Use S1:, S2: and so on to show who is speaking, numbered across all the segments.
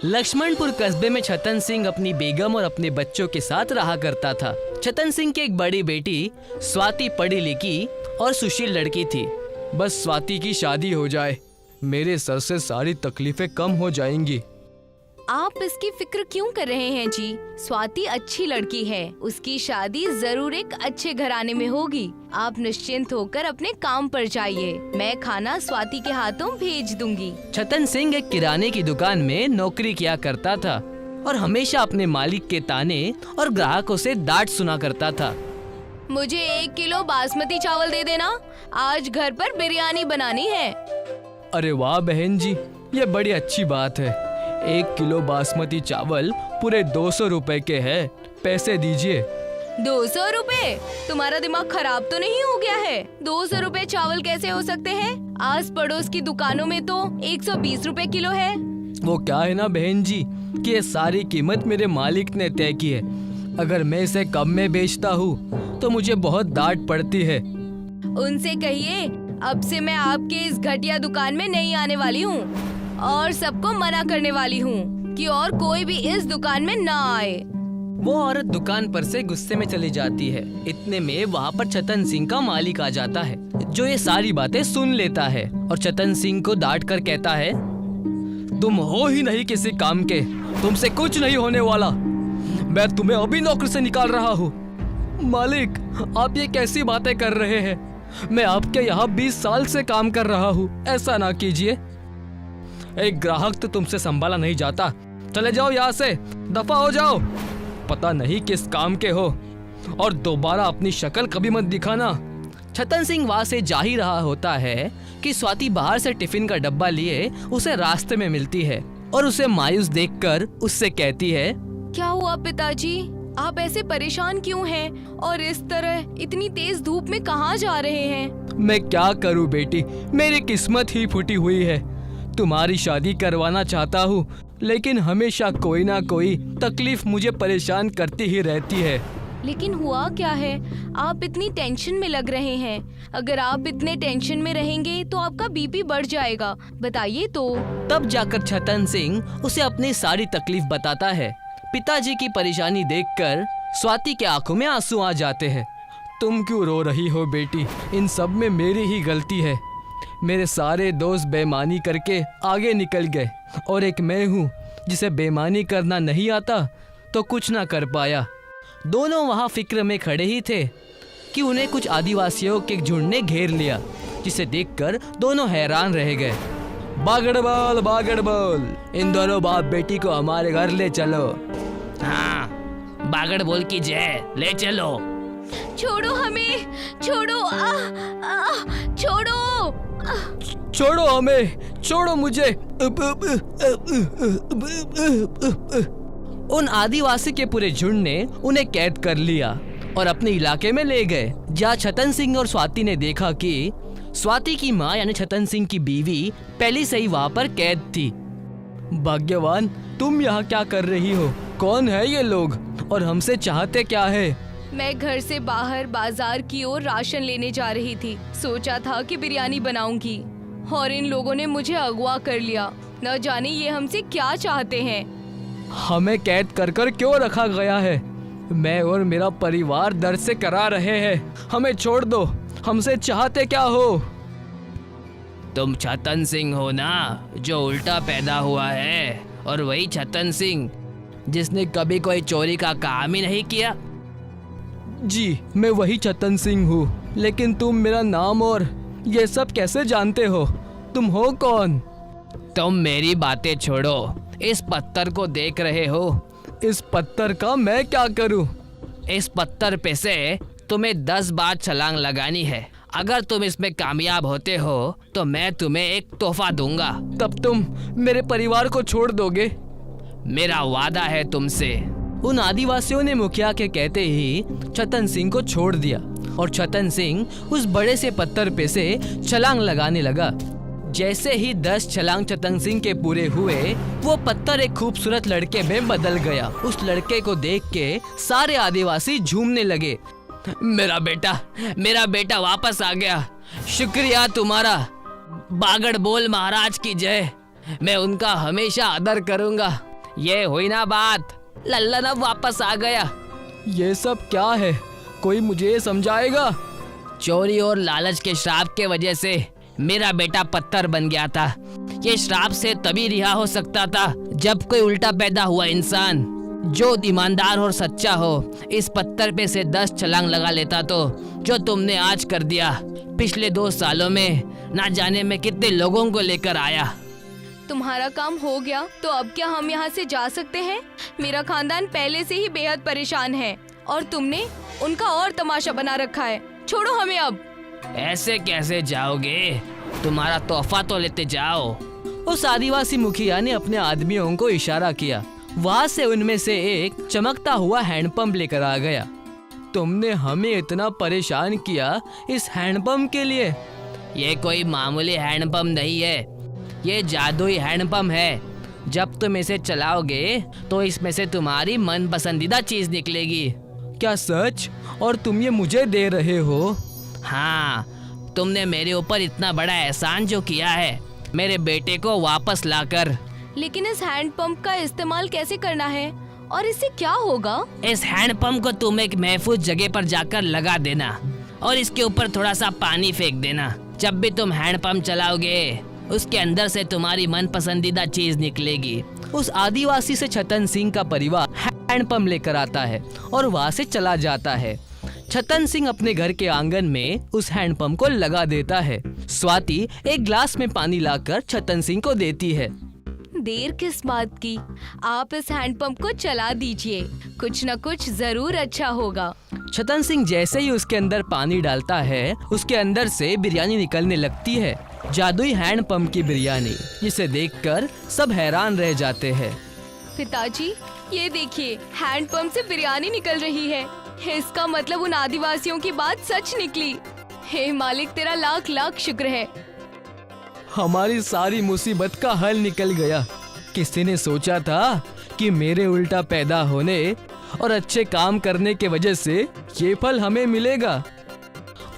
S1: लक्ष्मणपुर कस्बे में छतन सिंह अपनी बेगम और अपने बच्चों के साथ रहा करता था। छतन सिंह की एक बड़ी बेटी स्वाति पढ़ी लिखी और सुशील लड़की थी। बस स्वाति की शादी हो जाए, मेरे सर से सारी तकलीफें कम हो जाएंगी।
S2: आप इसकी फिक्र क्यों कर रहे हैं जी? स्वाति अच्छी लड़की है, उसकी शादी जरूर एक अच्छे घराने में होगी। आप निश्चिंत होकर अपने काम पर जाइए, मैं खाना स्वाति के हाथों भेज दूंगी।
S1: छतन सिंह एक किराने की दुकान में नौकरी किया करता था और हमेशा अपने मालिक के ताने और ग्राहकों से डांट सुना करता था।
S2: मुझे 1 किलो बासमती चावल दे देना, आज घर पर बिरयानी बनानी है।
S1: अरे वाह बहन जी, ये बड़ी अच्छी बात है। 1 किलो बासमती चावल पूरे 200 रुपए के हैं, पैसे दीजिए।
S2: 200 रुपए? तुम्हारा दिमाग खराब तो नहीं हो गया है? 200 रुपए चावल कैसे हो सकते हैं? आस पड़ोस की दुकानों में तो 120 रुपए किलो है।
S1: वो क्या है ना बहन जी कि ये सारी कीमत मेरे मालिक ने तय की है। अगर मैं इसे कम में बेचता हूँ तो मुझे बहुत डांट पड़ती है।
S2: उनसे कहिए अब से मैं आपके इस घटिया दुकान में नहीं आने वाली हूँ और सबको मना करने वाली हूँ कि और कोई भी इस दुकान में ना आए।
S1: वो औरत दुकान पर से गुस्से में चली जाती है। इतने में वहाँ पर छतन सिंह का मालिक आ जाता है, जो ये सारी बातें सुन लेता है और छतन सिंह को डांट कर कहता है, तुम हो ही नहीं किसी काम के, तुमसे कुछ नहीं होने वाला। मैं तुम्हें अभी नौकरी से निकाल रहा हूँ। मालिक, आप ये कैसी बातें कर रहे हैं? मैं आपके यहाँ 20 साल से काम कर रहा हूँ, ऐसा ना कीजिए। एक ग्राहक तो तुमसे संभाला नहीं जाता, चले जाओ यहाँ से, दफा हो जाओ। पता नहीं किस काम के हो और दोबारा अपनी शक्ल कभी मत दिखाना। छतन सिंह वहाँ से जा ही रहा होता है कि स्वाति बाहर से टिफिन का डब्बा लिए उसे रास्ते में मिलती है और उसे मायूस देखकर उससे कहती है,
S2: क्या हुआ पिताजी, आप ऐसे परेशान क्यों हैं और इस तरह इतनी तेज धूप में कहाँ जा रहे हैं?
S1: मैं क्या करूँ बेटी, मेरी किस्मत ही फूटी हुई है। तुम्हारी शादी करवाना चाहता हूँ, लेकिन हमेशा कोई ना कोई तकलीफ मुझे परेशान करती ही रहती है।
S2: लेकिन हुआ क्या है? आप इतनी टेंशन में लग रहे हैं। अगर आप इतने टेंशन में रहेंगे तो आपका बीपी बढ़ जाएगा, बताइए तो।
S1: तब जाकर छतन सिंह उसे अपनी सारी तकलीफ बताता है। पिताजी की परेशानी देखकर स्वाति के आंखों में आंसू आ जाते हैं। तुम क्यों रो रही हो बेटी? इन सब में मेरी ही गलती है। मेरे सारे दोस्त बेईमानी करके आगे निकल गए और एक मैं हूँ जिसे बेईमानी करना नहीं आता तो कुछ ना कर पाया। दोनों वहाँ फिक्र में खड़े ही थे कि उन्हें कुछ आदिवासियों के झुंड ने घेर लिया, जिसे देखकर दोनों हैरान रह गए। बागड़ बोल, इन दोनों बाप बेटी को हमारे घर ले चलो। हाँ, बागड़ बोल की जय, ले चलो।
S2: छोड़ो हमें, छोड़ो, छोड़ो,
S1: छोड़ो हमें, छोड़ो मुझे। उन आदिवासी के पूरे झुंड ने उन्हें कैद कर लिया और अपने इलाके में ले गए, जहाँ छतन सिंह और स्वाति ने देखा कि स्वाति की माँ यानी छतन सिंह की बीवी पहले से ही वहाँ पर कैद थी। भाग्यवान, तुम यहाँ क्या कर रही हो? कौन है ये लोग और हमसे चाहते क्या है?
S2: मैं घर से बाहर बाजार की ओर राशन लेने जा रही थी। सोचा था कि बिरयानी बनाऊंगी और इन लोगों ने मुझे अगवा कर लिया। न जाने ये हमसे क्या चाहते हैं।
S1: हमें कैद कर कर क्यों रखा गया है? मैं और मेरा परिवार दर्द से करा रहे हैं। हमें छोड़ दो, हमसे चाहते क्या हो? तुम छतन सिंह हो ना, जो उल्टा पैदा हुआ है, और वही छतन सिंह जिसने कभी कोई चोरी का काम ही नहीं किया। जी, मैं वही छतन सिंह हूँ, लेकिन तुम मेरा नाम और ये सब कैसे जानते हो? तुम हो कौन? तुम मेरी बातें छोड़ो, इस पत्थर को देख रहे हो? इस पत्थर का मैं क्या करूं? इस पत्थर पे से तुम्हें 10 बार छलांग लगानी है। अगर तुम इसमें कामयाब होते हो तो मैं तुम्हें एक तोहफा दूंगा। तब तुम मेरे परिवार को छोड़ दोगे? मेरा वादा है तुमसे। उन आदिवासियों ने मुखिया के कहते ही छतन सिंह को छोड़ दिया और छतन सिंह उस बड़े से पत्थर पे से छलांग लगाने लगा। जैसे ही 10 छलांग छतन सिंह के पूरे हुए, वो पत्थर एक खूबसूरत लड़के में बदल गया। उस लड़के को देख के सारे आदिवासी झूमने लगे। मेरा बेटा वापस आ गया, शुक्रिया तुम्हारा। बागड़ बोल महाराज की जय, मैं उनका हमेशा आदर करूंगा। ये हुई ना बात, लल्लन अब वापस आ गया। ये सब क्या है, कोई मुझे समझाएगा? चोरी और लालच के श्राप के वजह से मेरा बेटा पत्थर बन गया था। ये श्राप से तभी रिहा हो सकता था जब कोई उल्टा पैदा हुआ इंसान जो ईमानदार और सच्चा हो इस पत्थर पे से 10 छलांग लगा लेता। तो जो तुमने आज कर दिया, पिछले 2 सालों में ना जाने में कितने लोगों को लेकर आया।
S2: तुम्हारा काम हो गया तो अब क्या हम यहाँ से जा सकते हैं? मेरा खानदान पहले से ही बेहद परेशान है और तुमने उनका और तमाशा बना रखा है। छोड़ो हमें अब।
S1: ऐसे कैसे जाओगे? तुम्हारा तोहफा तो लेते जाओ। उस आदिवासी मुखिया ने अपने आदमियों को इशारा किया। वहाँ से उनमें से एक चमकता हुआ हैंडपंप लेकर आ गया। तुमने हमें इतना परेशान किया इस हैंडपंप के लिए? ये कोई मामूली हैंडपंप नहीं है, ये जादुई हैंडपंप है। जब तुम इसे चलाओगे तो इसमें से तुम्हारी मन पसंदीदा चीज निकलेगी। क्या सच? और तुम ये मुझे दे रहे हो? हाँ, तुमने मेरे ऊपर इतना बड़ा एहसान जो किया है, मेरे बेटे को वापस लाकर।
S2: लेकिन इस हैंडपंप का इस्तेमाल कैसे करना है और इससे क्या होगा?
S1: इस हैंडपंप को तुम एक महफूज जगह पर जाकर लगा देना और इसके ऊपर थोड़ा सा पानी फेंक देना। जब भी तुम हैंडपंप चलाओगे उसके अंदर से तुम्हारी मन पसंदीदा चीज निकलेगी। उस आदिवासी से छतन सिंह का परिवार हैंडपंप लेकर आता है और वहाँ से चला जाता है। छतन सिंह अपने घर के आंगन में उस हैंडपंप को लगा देता है। स्वाति एक ग्लास में पानी लाकर छतन सिंह को देती है।
S2: देर किस बात की, आप इस हैंडपंप को चला दीजिए, कुछ न कुछ जरूर अच्छा होगा।
S1: छतन सिंह जैसे ही उसके अंदर पानी डालता है उसके अंदर से बिरयानी निकलने लगती है, जादुई हैंडपंप की बिरयानी, जिसे देखकर सब हैरान रह जाते हैं।
S2: पिताजी, ये देखिए, हैंडपंप से बिरयानी निकल रही है। इसका मतलब उन आदिवासियों की बात सच निकली। हे मालिक, तेरा लाख लाख शुक्र है।
S1: हमारी सारी मुसीबत का हल निकल गया। किसी ने सोचा था कि मेरे उल्टा पैदा होने और अच्छे काम करने के वजह से ये फल हमें मिलेगा।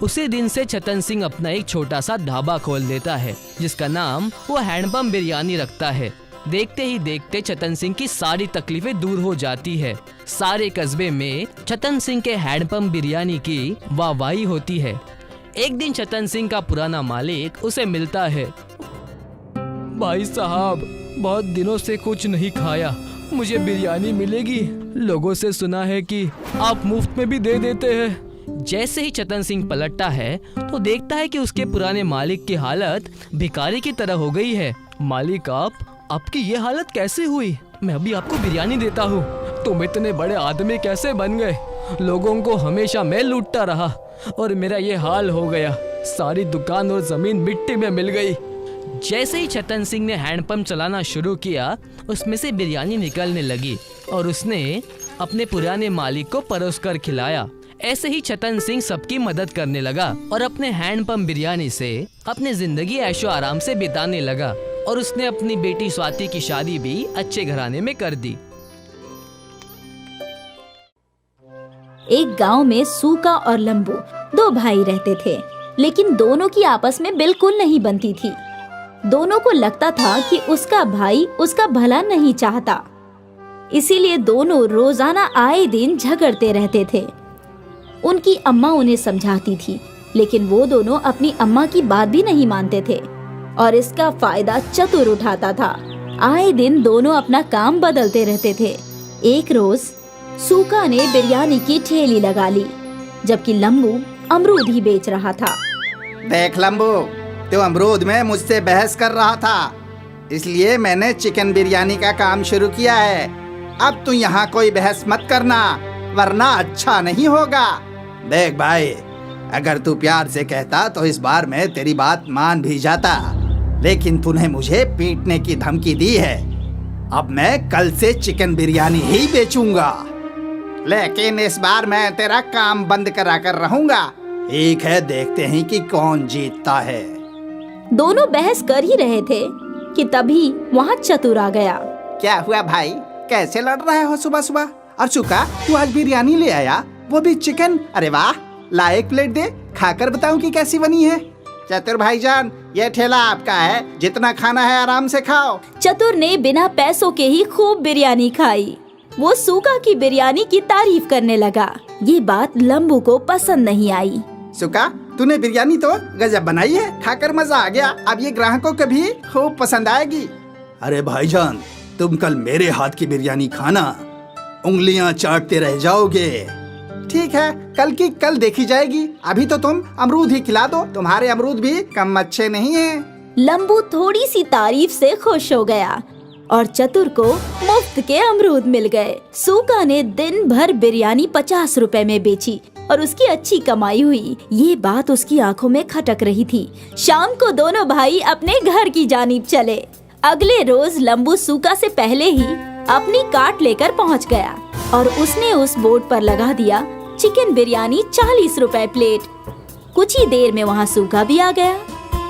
S1: उसी दिन से छतन सिंह अपना एक छोटा सा ढाबा खोल देता है जिसका नाम वो हैंडपंप बिरयानी रखता है। देखते ही देखते छतन सिंह की सारी तकलीफें दूर हो जाती है। सारे कस्बे में छतन सिंह के हैंडपंप बिरयानी की वाहवाही होती है। एक दिन छतन सिंह का पुराना मालिक उसे मिलता है। भाई साहब, बहुत दिनों से कुछ नहीं खाया, मुझे बिरयानी मिलेगी? लोगों से सुना है कि आप मुफ्त में भी दे देते हैं। जैसे ही छतन सिंह पलटता है तो देखता है कि उसके पुराने मालिक की हालत भिखारी की तरह हो गई है। मालिक, आपकी ये हालत कैसे हुई? मैं अभी आपको बिरयानी देता हूँ। तुम इतने बड़े आदमी कैसे बन गए? लोगों को हमेशा मैं लूटता रहा और मेरा ये हाल हो गया। सारी दुकान और जमीन मिट्टी में मिल गई। जैसे ही छतन सिंह ने हैंडपंप चलाना शुरू किया उसमें से बिरयानी निकलने लगी और उसने अपने पुराने मालिक को परोसकर खिलाया। ऐसे ही छतन सिंह सबकी मदद करने लगा और अपने हैंडपंप बिरयानी से अपनी जिंदगी ऐशो आराम से बिताने लगा और उसने अपनी बेटी स्वाति की शादी भी अच्छे घराने में कर दी।
S3: एक गांव में सूका और लंबू 2 भाई रहते थे, लेकिन दोनों की आपस में बिल्कुल नहीं बनती थी। दोनों को लगता था कि उसका भाई उसका भला नहीं चाहता, इसीलिए दोनों रोजाना आए दिन झगड़ते रहते थे। उनकी अम्मा उन्हें समझाती थी, लेकिन वो दोनों अपनी अम्मा की बात भी नहीं मानते थे और इसका फायदा चतुर उठाता था। आए दिन दोनों अपना काम बदलते रहते थे। एक रोज सूका ने बिरयानी की ठेली लगा ली, जबकि लंबू अमरूद ही बेच रहा था।
S4: देख लंबू, तू अमरूद में मुझसे बहस कर रहा था, इसलिए मैंने चिकन बिरयानी का काम शुरू किया है। अब तू यहाँ कोई बहस मत करना, वरना अच्छा नहीं होगा। देख भाई, अगर तू प्यार से कहता तो इस बार मैं तेरी बात मान भी जाता, लेकिन तूने मुझे पीटने की धमकी दी है। अब मैं कल से चिकन बिरयानी ही बेचूंगा, लेकिन इस बार मैं तेरा काम बंद करा कर रहूंगा। ठीक है, देखते हैं कि कौन जीतता है।
S3: दोनों बहस कर ही रहे थे कि तभी वहाँ चतुर आ गया।
S4: क्या हुआ भाई, कैसे लड़ रहे हो सुबह सुबह? और सुका, तू आज बिरयानी ले आया, वो भी चिकन? अरे वाह, ला एक प्लेट दे, खाकर बताऊं कि कैसी बनी है। चतुर भाईजान, ये ठेला आपका है, जितना खाना है आराम से खाओ।
S3: चतुर ने बिना पैसों के ही खूब बिरयानी खाई। वो सूका की बिरयानी की तारीफ करने लगा। ये बात लंबू को पसंद नहीं आई।
S4: सुका, तूने बिरयानी तो गजब बनाई है, खाकर मजा आ गया। अब ये ग्राहकों को भी खूब पसंद आएगी।
S5: अरे भाईजान, तुम कल मेरे हाथ की बिरयानी खाना, उंगलियां चाटते रह जाओगे।
S4: ठीक है, कल की कल देखी जाएगी। अभी तो तुम अमरूद ही खिला दो, तुम्हारे अमरूद भी कम अच्छे नहीं हैं।
S3: लंबू थोड़ी सी तारीफ से खुश हो गया और चतुर को मुफ्त के अमरूद मिल गए। सूका ने दिन भर बिरयानी 50 रुपए में बेची और उसकी अच्छी कमाई हुई। ये बात उसकी आंखों में खटक रही थी। शाम को दोनों भाई अपने घर की जानिब चले। अगले रोज लंबू सूका से पहले ही अपनी कार्ट लेकर पहुंच गया और उसने उस बोर्ड पर लगा दिया चिकन बिरयानी 40 रुपए प्लेट। कुछ ही देर में वहाँ सूका भी आ गया।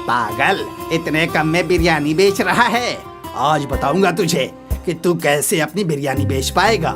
S4: पागल, इतने कम में बिरयानी बेच रहा है।
S5: आज बताऊंगा तुझे कि तू कैसे अपनी बिरयानी बेच पाएगा।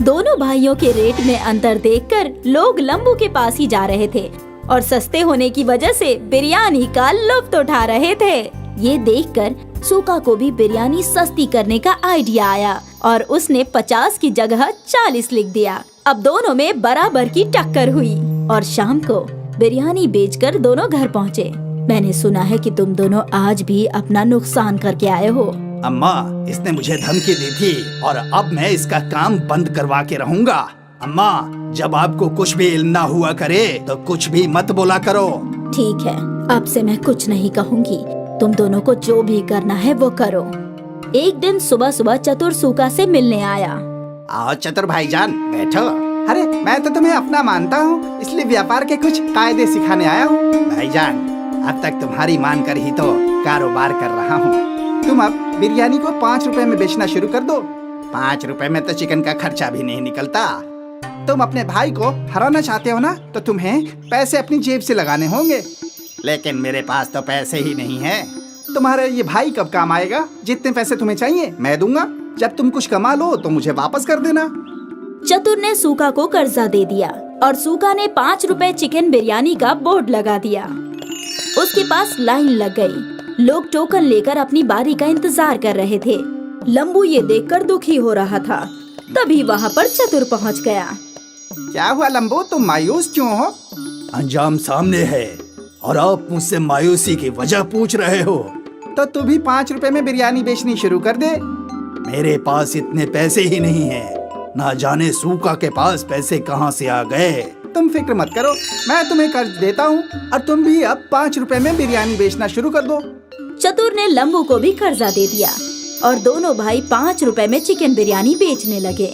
S3: दोनों भाइयों के रेट में अंतर देखकर लोग लंबू के पास ही जा रहे थे और सस्ते होने की वजह से बिरयानी का लुत्फ उठा रहे थे। ये देखकर सूका को भी बिरयानी सस्ती करने का आइडिया आया और उसने 50 की जगह 40 लिख दिया। अब दोनों में बराबर की टक्कर हुई और शाम को बिरयानी बेचकर दोनों घर पहुँचे। मैंने सुना है कि तुम दोनों आज भी अपना नुकसान करके आए हो।
S5: अम्मा, इसने मुझे धमकी दी थी और अब मैं इसका काम बंद करवा के रहूंगा। अम्मा, जब आपको कुछ भी इल्म ना हुआ करे तो कुछ भी मत बोला करो।
S3: ठीक है, अब से मैं कुछ नहीं कहूँगी। तुम दोनों को जो भी करना है वो करो। एक दिन सुबह सुबह चतुर सूका से मिलने आया।
S4: आओ चतुर भाईजान, बैठो। अरे मैं तो तुम्हें अपना मानता हूँ, इसलिए व्यापार के कुछ कायदे सिखाने आया हूँ। भाईजान, अब तक तुम्हारी मानकर ही तो कारोबार कर रहा हूँ। तुम अब बिरयानी को 5 रुपए में बेचना शुरू कर दो। 5 रुपए में तो चिकन का खर्चा भी नहीं निकलता। तुम अपने भाई को हराना चाहते हो ना, तो तुम्हें पैसे अपनी जेब से लगाने होंगे। लेकिन मेरे पास तो पैसे ही नहीं है। तुम्हारे ये भाई कब काम आएगा? जितने पैसे तुम्हें चाहिए मैं दूंगा। जब तुम कुछ कमा लो तो मुझे वापस कर देना।
S3: चतुर ने सूका को कर्जा दे दिया और सूका ने 5 रुपए चिकन बिरयानी का बोर्ड लगा दिया। उसके पास लाइन लग गई। लोग टोकन लेकर अपनी बारी का इंतजार कर रहे थे। लंबू ये देखकर दुखी हो रहा था। तभी वहाँ पर चतुर पहुँच गया।
S4: क्या हुआ लंबू, तुम मायूस क्यों हो?
S5: अंजाम सामने है और आप मुझसे मायूसी की वजह पूछ रहे हो।
S4: तो तू भी 5 रुपए में बिरयानी बेचनी शुरू कर दे।
S5: मेरे पास इतने पैसे ही नहीं है। ना जाने सूका के पास पैसे कहाँ से आ गए।
S4: तुम फिक्र मत करो, मैं तुम्हें कर्ज देता हूँ और तुम भी अब 5 रुपए में बिरयानी बेचना शुरू कर दो।
S3: चतुर ने लंबू को भी कर्जा दे दिया और दोनों भाई 5 रुपए में चिकन बिरयानी बेचने लगे।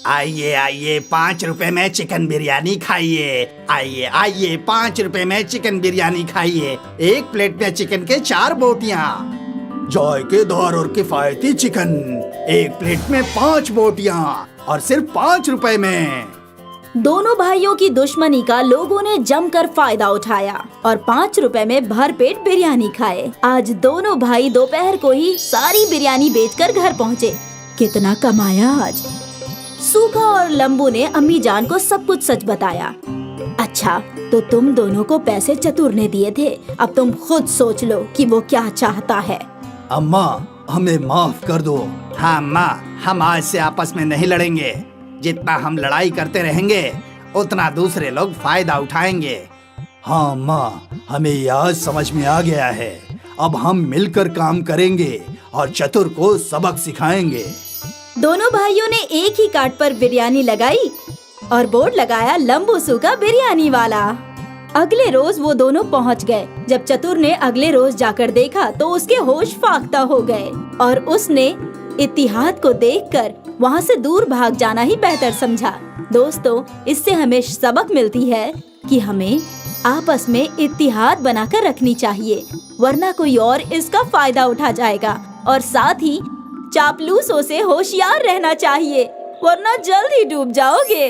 S5: आइए आइए, 5 रुपए में चिकन बिरयानी खाइए।
S4: आइए आइए, 5 रुपए में चिकन बिरयानी खाइए। एक प्लेट में चिकन के 4 बोटियाँ,
S5: जायकेदार और किफायती चिकन। एक प्लेट में 5 बोटियाँ और सिर्फ 5 रुपए में।
S3: दोनों भाइयों की दुश्मनी का लोगों ने जमकर फायदा उठाया और 5 रुपए में भरपेट बिरयानी खाए। आज दोनों भाई दोपहर को ही सारी बिरयानी बेचकर घर पहुँचे। कितना कमाया आज। सूखा और लंबू ने अम्मी जान को सब कुछ सच बताया। अच्छा, तो तुम दोनों को पैसे चतुर ने दिए थे। अब तुम खुद सोच लो कि वो क्या चाहता है।
S5: अम्मा, हमें माफ कर दो।
S4: हाँ अम्मा, हम आज से आपस में नहीं लड़ेंगे। जितना हम लड़ाई करते रहेंगे उतना दूसरे लोग फायदा उठाएंगे।
S5: हाँ अम्मा, हमें ये आज समझ में आ गया है। अब हम मिलकर काम करेंगे और चतुर को सबक सिखाएंगे।
S3: दोनों भाइयों ने एक ही कार्ट पर बिरयानी लगाई और बोर्ड लगाया लंबू सूका बिरयानी वाला। अगले रोज वो दोनों पहुंच गए। जब चतुर ने अगले रोज जाकर देखा तो उसके होश फाख्ता हो गए और उसने इत्तिहाद को देखकर वहाँ से दूर भाग जाना ही बेहतर समझा। दोस्तों, इससे हमें सबक मिलती है कि हमें आपस में इत्तिहाद बनाकर रखनी चाहिए, वरना कोई और इसका फायदा उठा जाएगा। और साथ ही चापलूसों से होशियार रहना चाहिए, वरना जल्द ही डूब जाओगे।